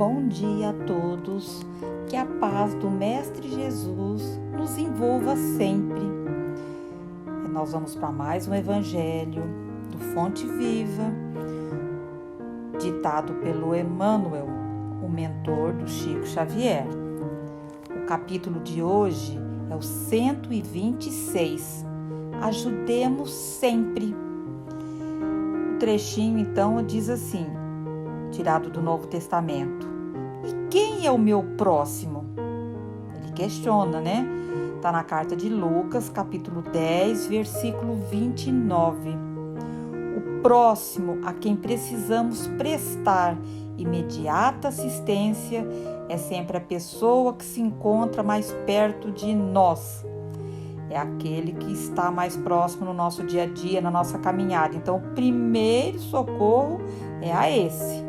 Bom dia a todos, que a paz do Mestre Jesus nos envolva sempre. Nós vamos para mais um Evangelho do Fonte Viva, ditado pelo Emmanuel, o mentor do Chico Xavier. O capítulo de hoje é o 126, Ajudemos sempre. O trechinho então diz assim, tirado do Novo Testamento: e quem é o meu próximo? Ele questiona, né? Está na carta de Lucas, capítulo 10, versículo 29. O próximo a quem precisamos prestar imediata assistência é sempre a pessoa que se encontra mais perto de nós. É aquele que está mais próximo no nosso dia a dia, na nossa caminhada. Então, o primeiro socorro é a esse.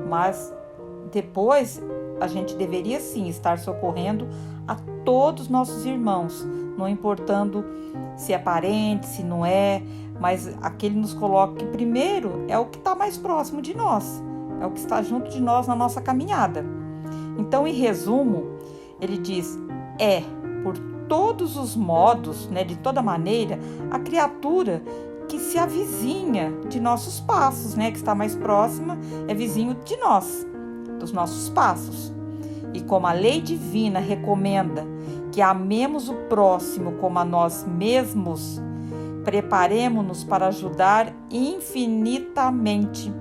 Mas depois a gente deveria sim estar socorrendo a todos os nossos irmãos, não importando se é parente, se não é, mas aquele nos coloca que primeiro é o que está mais próximo de nós, é o que está junto de nós na nossa caminhada. Então, em resumo, ele diz, por todos os modos, né, de toda maneira, a criatura que se avizinha de nossos passos, né, que está mais próxima, é vizinho de nós, dos nossos passos. E como a lei divina recomenda que amemos o próximo como a nós mesmos, preparemo-nos para ajudar infinitamente.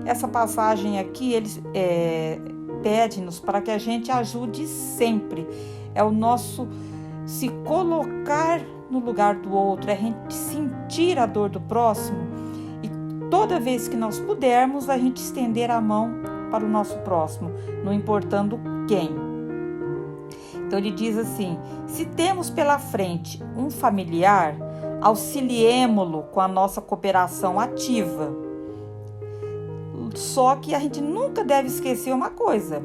Essa passagem aqui, ele pede-nos para que a gente ajude sempre. É o nosso se colocar no lugar do outro, é a gente sentir a dor do próximo e toda vez que nós pudermos, a gente estender a mão para o nosso próximo, não importando quem. Então ele diz assim, se temos pela frente um familiar, auxiliemo-lo com a nossa cooperação ativa. Só que a gente nunca deve esquecer uma coisa,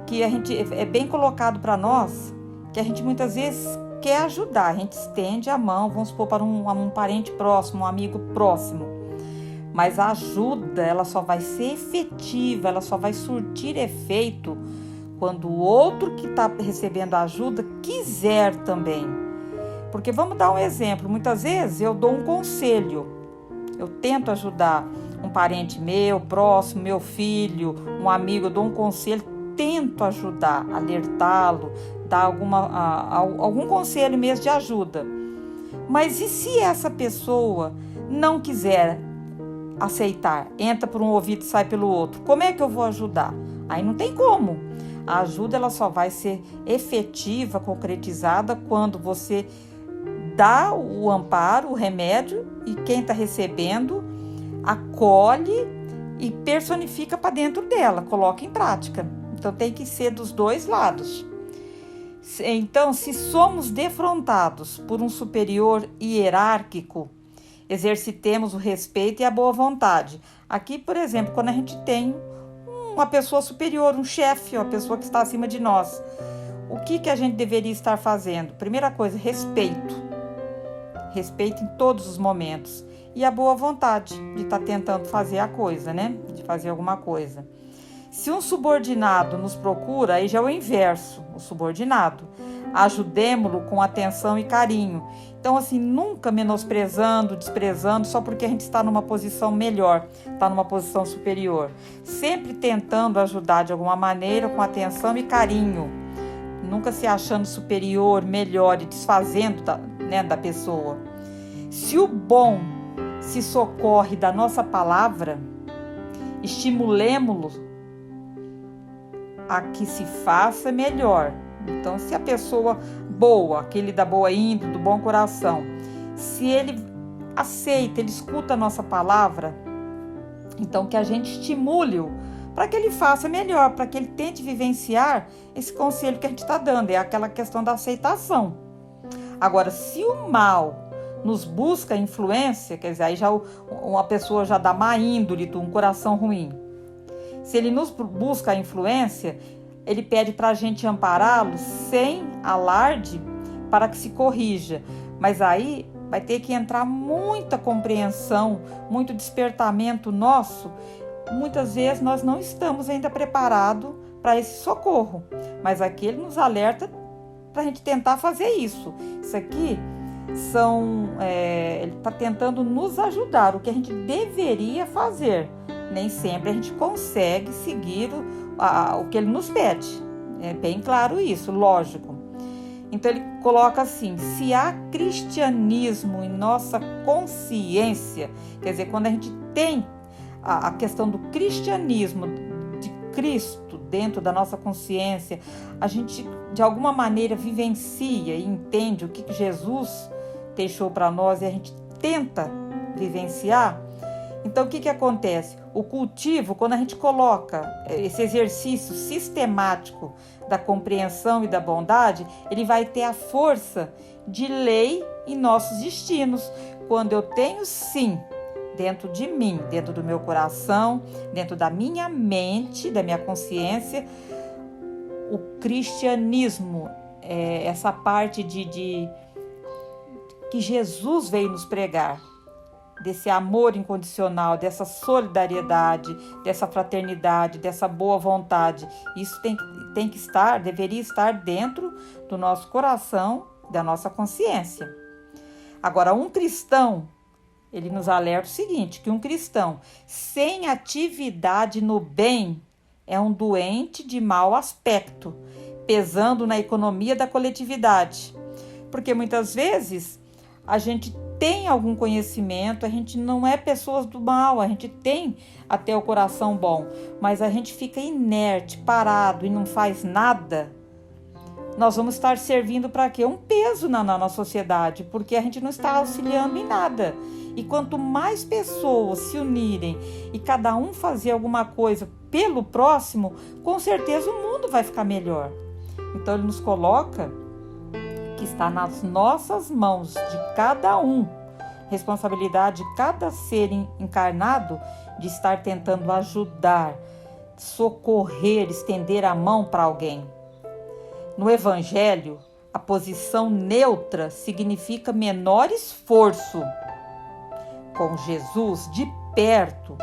que a gente é bem colocado para nós, que a gente muitas vezes quer ajudar, a gente estende a mão, vamos supor, para um parente próximo, um amigo próximo. Mas a ajuda, ela só vai ser efetiva, ela só vai surtir efeito quando o outro que está recebendo a ajuda quiser também. Porque vamos dar um exemplo, muitas vezes eu dou um conselho, eu tento ajudar um parente meu, próximo, meu filho, um amigo, eu dou um conselho, tento ajudar, alertá-lo, dar algum conselho mesmo de ajuda. Mas e se essa pessoa não quiser aceitar, entra por um ouvido e sai pelo outro, como é que eu vou ajudar? Aí não tem como. A ajuda ela só vai ser efetiva, concretizada quando você dá o amparo, o remédio, e quem está recebendo acolhe e personifica para dentro dela, coloca em prática. Então tem que ser dos dois lados. Então, se somos defrontados por um superior hierárquico, exercitemos o respeito e a boa vontade. Aqui, por exemplo, quando a gente tem uma pessoa superior, um chefe, uma pessoa que está acima de nós, o que a gente deveria estar fazendo? Primeira coisa, respeito. Respeito em todos os momentos. E a boa vontade de estar tentando fazer a coisa, né? De fazer alguma coisa. Se um subordinado nos procura, aí já é o inverso, o subordinado. Ajudemo-lo com atenção e carinho. Então, assim, nunca menosprezando, desprezando, só porque a gente está numa posição melhor, está numa posição superior. Sempre tentando ajudar de alguma maneira, com atenção e carinho. Nunca se achando superior, melhor e desfazendo da pessoa. Se o bom se socorre da nossa palavra, estimulemo-lo a que se faça melhor. Então, se a pessoa boa, aquele da boa índole, do bom coração, se ele aceita, ele escuta a nossa palavra, então que a gente estimule-o para que ele faça melhor, para que ele tente vivenciar esse conselho que a gente está dando, é aquela questão da aceitação. Agora, se o mal nos busca influência, quer dizer, aí já uma pessoa já dá má índole, um coração ruim. Se ele nos busca a influência, ele pede para a gente ampará-lo sem alarde para que se corrija. Mas aí vai ter que entrar muita compreensão, muito despertamento nosso muitas vezes nós não estamos ainda preparados para esse socorro, mas aqui ele nos alerta para a gente tentar fazer isso. Isso aqui ele está tentando nos ajudar, o que a gente deveria fazer. Nem sempre a gente consegue seguir o que ele nos pede. É bem claro isso, lógico. Então ele coloca assim: se há cristianismo em nossa consciência, quer dizer, quando a gente tem a questão do cristianismo de Cristo dentro da nossa consciência, a gente de alguma maneira vivencia e entende o que Jesus deixou para nós e a gente tenta vivenciar. Então o que acontece? O cultivo, quando a gente coloca esse exercício sistemático da compreensão e da bondade, ele vai ter a força de lei em nossos destinos. Quando eu tenho sim dentro de mim, dentro do meu coração, dentro da minha mente, da minha consciência, o cristianismo, essa parte de que Jesus veio nos pregar, desse amor incondicional, dessa solidariedade, dessa fraternidade, dessa boa vontade. Isso tem que estar, deveria estar dentro do nosso coração, da nossa consciência. Agora, um cristão, ele nos alerta o seguinte, que um cristão sem atividade no bem é um doente de mau aspecto, pesando na economia da coletividade. Porque muitas vezes a gente tem algum conhecimento, a gente não é pessoas do mal, a gente tem até o coração bom, mas a gente fica inerte, parado e não faz nada, nós vamos estar servindo para quê? Um peso na sociedade, porque a gente não está auxiliando em nada. E quanto mais pessoas se unirem e cada um fazer alguma coisa pelo próximo, com certeza o mundo vai ficar melhor. Então ele nos coloca que está nas nossas mãos, de cada um, responsabilidade de cada ser encarnado, de estar tentando ajudar, socorrer, estender a mão para alguém. No Evangelho, a posição neutra significa menor esforço. Com Jesus de perto,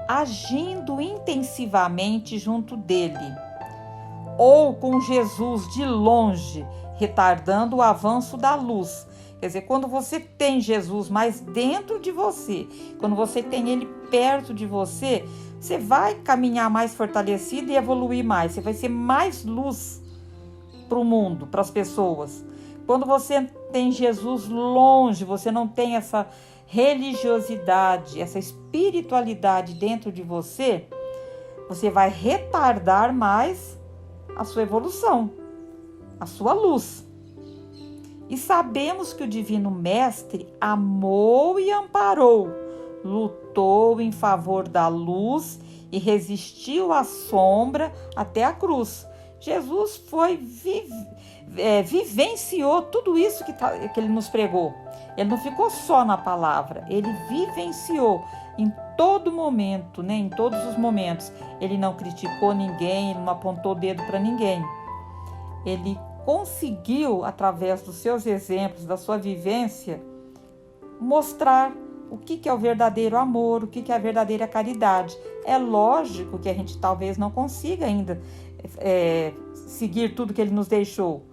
agindo intensivamente junto dele, ou com Jesus de longe, retardando o avanço da luz. Quer dizer, quando você tem Jesus mais dentro de você, quando você tem ele perto de você, você vai caminhar mais fortalecido e evoluir mais. Você vai ser mais luz para o mundo, para as pessoas. Quando você tem Jesus longe, você não tem essa religiosidade, essa espiritualidade dentro de você, você vai retardar mais a sua evolução, a sua luz. E sabemos que o Divino Mestre amou e amparou, lutou em favor da luz e resistiu à sombra até a cruz. Jesus vivenciou tudo isso que ele nos pregou. Ele não ficou só na palavra, ele vivenciou em todo momento, né? Em todos os momentos. Ele não criticou ninguém, ele não apontou o dedo para ninguém. Ele conseguiu, através dos seus exemplos, da sua vivência, mostrar o que é o verdadeiro amor, o que é a verdadeira caridade. É lógico que a gente talvez não consiga ainda seguir tudo que ele nos deixou.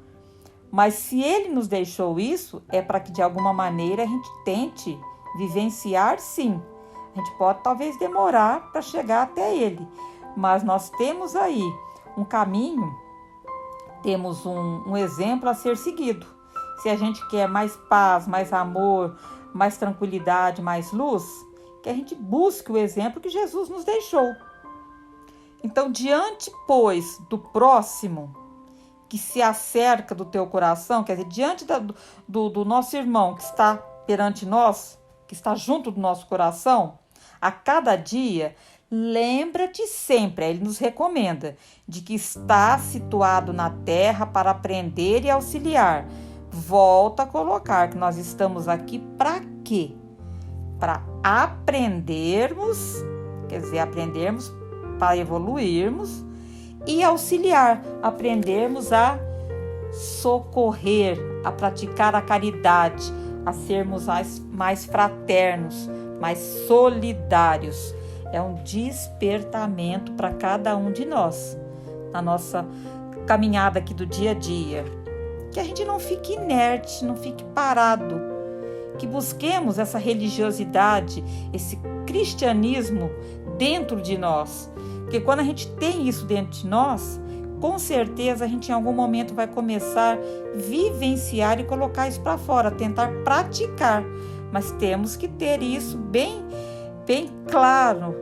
Mas se ele nos deixou isso, é para que de alguma maneira a gente tente vivenciar, sim. A gente pode talvez demorar para chegar até ele, mas nós temos aí um caminho, temos um exemplo a ser seguido. Se a gente quer mais paz, mais amor, mais tranquilidade, mais luz, que a gente busque o exemplo que Jesus nos deixou. Então, diante, pois, do próximo que se acerca do teu coração, quer dizer, diante do nosso irmão que está perante nós, que está junto do nosso coração, a cada dia, lembra-te sempre, ele nos recomenda, de que está situado na terra para aprender e auxiliar. Volta a colocar que nós estamos aqui para quê? Para aprendermos, quer dizer, aprendermos para evoluirmos e auxiliar, aprendermos a socorrer, a praticar a caridade, a sermos mais fraternos, mais solidários. é um despertamento para cada um de nós, na nossa caminhada aqui do dia a dia. Que a gente não fique inerte, não fique parado, que busquemos essa religiosidade, esse cristianismo dentro de nós. Porque quando a gente tem isso dentro de nós, com certeza a gente em algum momento vai começar a vivenciar e colocar isso para fora, tentar praticar. Mas temos que ter isso bem claro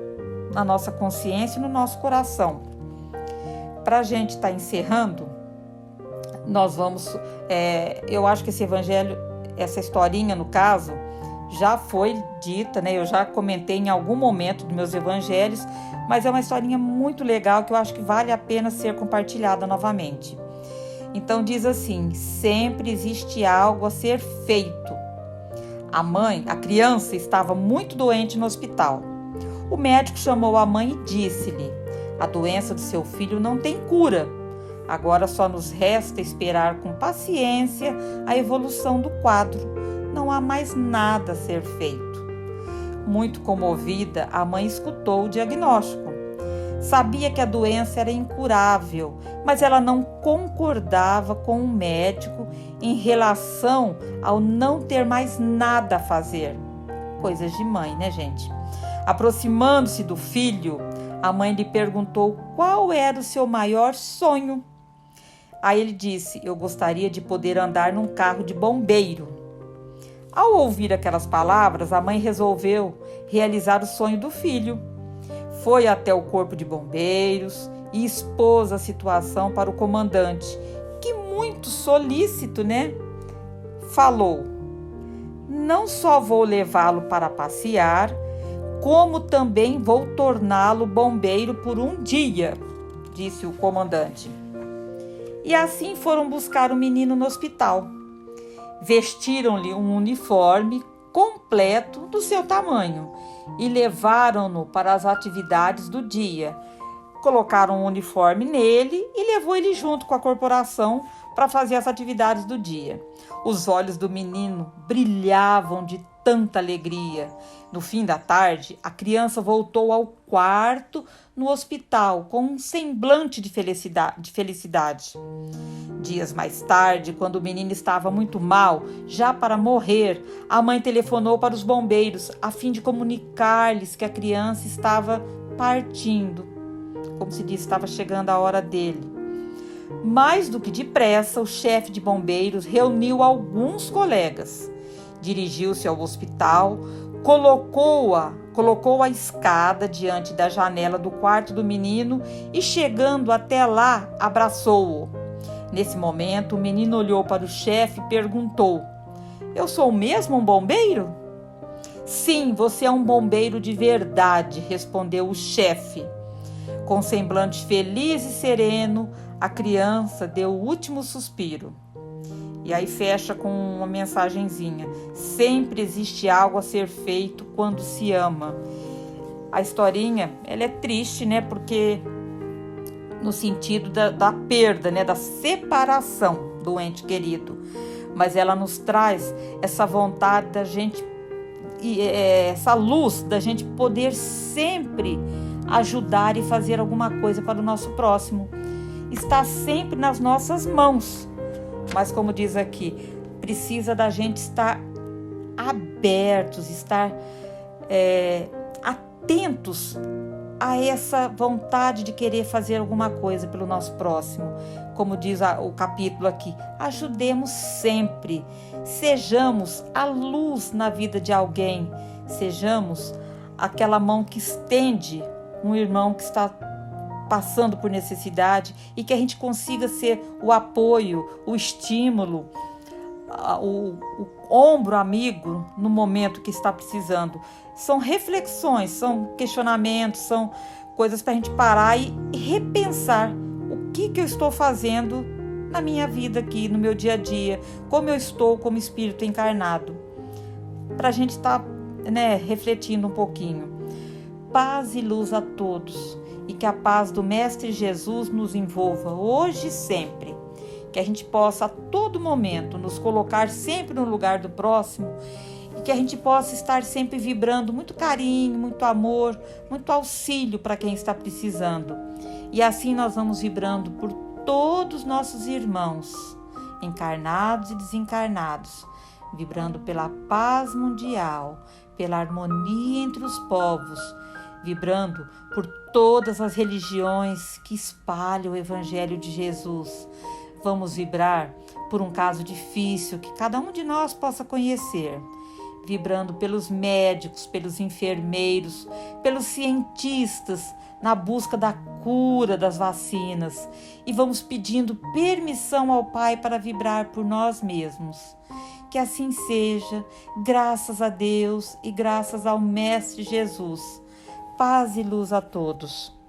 na nossa consciência e no nosso coração. Para a gente estar encerrando, nós vamos... eu acho que esse evangelho, essa historinha no caso, já foi dita, né? Eu já comentei em algum momento dos meus evangelhos, mas é uma historinha muito legal que eu acho que vale a pena ser compartilhada novamente. Então diz assim: sempre existe algo a ser feito. A criança estava muito doente no hospital. O médico chamou a mãe e disse-lhe: a doença do seu filho não tem cura. Agora só nos resta esperar com paciência a evolução do quadro. Não há mais nada a ser feito. Muito comovida, a mãe escutou o diagnóstico. Sabia que a doença era incurável, mas ela não concordava com o médico em relação ao não ter mais nada a fazer. Coisas de mãe, né, gente? Aproximando-se do filho, a mãe lhe perguntou qual era o seu maior sonho. Aí ele disse: eu gostaria de poder andar num carro de bombeiro. Ao ouvir aquelas palavras, a mãe resolveu realizar o sonho do filho. Foi até o corpo de bombeiros e expôs a situação para o comandante, que muito solícito, né? Falou: não só vou levá-lo para passear, como também vou torná-lo bombeiro por um dia, disse o comandante. E assim foram buscar o menino no hospital. Vestiram-lhe um uniforme completo do seu tamanho e levaram-no para as atividades do dia. Colocaram um uniforme nele e levou ele junto com a corporação para fazer as atividades do dia. Os olhos do menino brilhavam de tanta alegria. No fim da tarde, a criança voltou ao quarto no hospital com um semblante de felicidade. Dias mais tarde, quando o menino estava muito mal, já para morrer, a mãe telefonou para os bombeiros a fim de comunicar-lhes que a criança estava partindo. Como se diz, estava chegando a hora dele. Mais do que depressa, o chefe de bombeiros reuniu alguns colegas. Dirigiu-se ao hospital, colocou a escada diante da janela do quarto do menino e, chegando até lá, abraçou-o. Nesse momento, o menino olhou para o chefe e perguntou: eu sou mesmo um bombeiro? Sim, você é um bombeiro de verdade, respondeu o chefe. Com semblante feliz e sereno, a criança deu o último suspiro. E aí fecha com uma mensagenzinha: sempre existe algo a ser feito quando se ama. A historinha, ela é triste, né? Porque no sentido da perda, né? Da separação do ente querido. Mas ela nos traz essa vontade da gente, essa luz da gente poder sempre ajudar e fazer alguma coisa para o nosso próximo. Está sempre nas nossas mãos. Mas como diz aqui, precisa da gente estar abertos, estar atentos a essa vontade de querer fazer alguma coisa pelo nosso próximo. Como diz o capítulo aqui, ajudemos sempre, sejamos a luz na vida de alguém, sejamos aquela mão que estende um irmão que está passando por necessidade e que a gente consiga ser o apoio, o estímulo, o ombro amigo no momento que está precisando. São reflexões, são questionamentos, são coisas para a gente parar e repensar o que eu estou fazendo na minha vida aqui, no meu dia a dia, como eu estou como espírito encarnado, para a gente estar, refletindo um pouquinho. Paz e luz a todos, e que a paz do Mestre Jesus nos envolva hoje e sempre. Que a gente possa a todo momento nos colocar sempre no lugar do próximo, que a gente possa estar sempre vibrando muito carinho, muito amor, muito auxílio para quem está precisando. E assim nós vamos vibrando por todos os nossos irmãos, encarnados e desencarnados, vibrando pela paz mundial, pela harmonia entre os povos, vibrando por todas as religiões que espalham o Evangelho de Jesus. Vamos vibrar por um caso difícil que cada um de nós possa conhecer, vibrando pelos médicos, pelos enfermeiros, pelos cientistas na busca da cura das vacinas, e vamos pedindo permissão ao Pai para vibrar por nós mesmos. Que assim seja, graças a Deus e graças ao Mestre Jesus. Paz e luz a todos.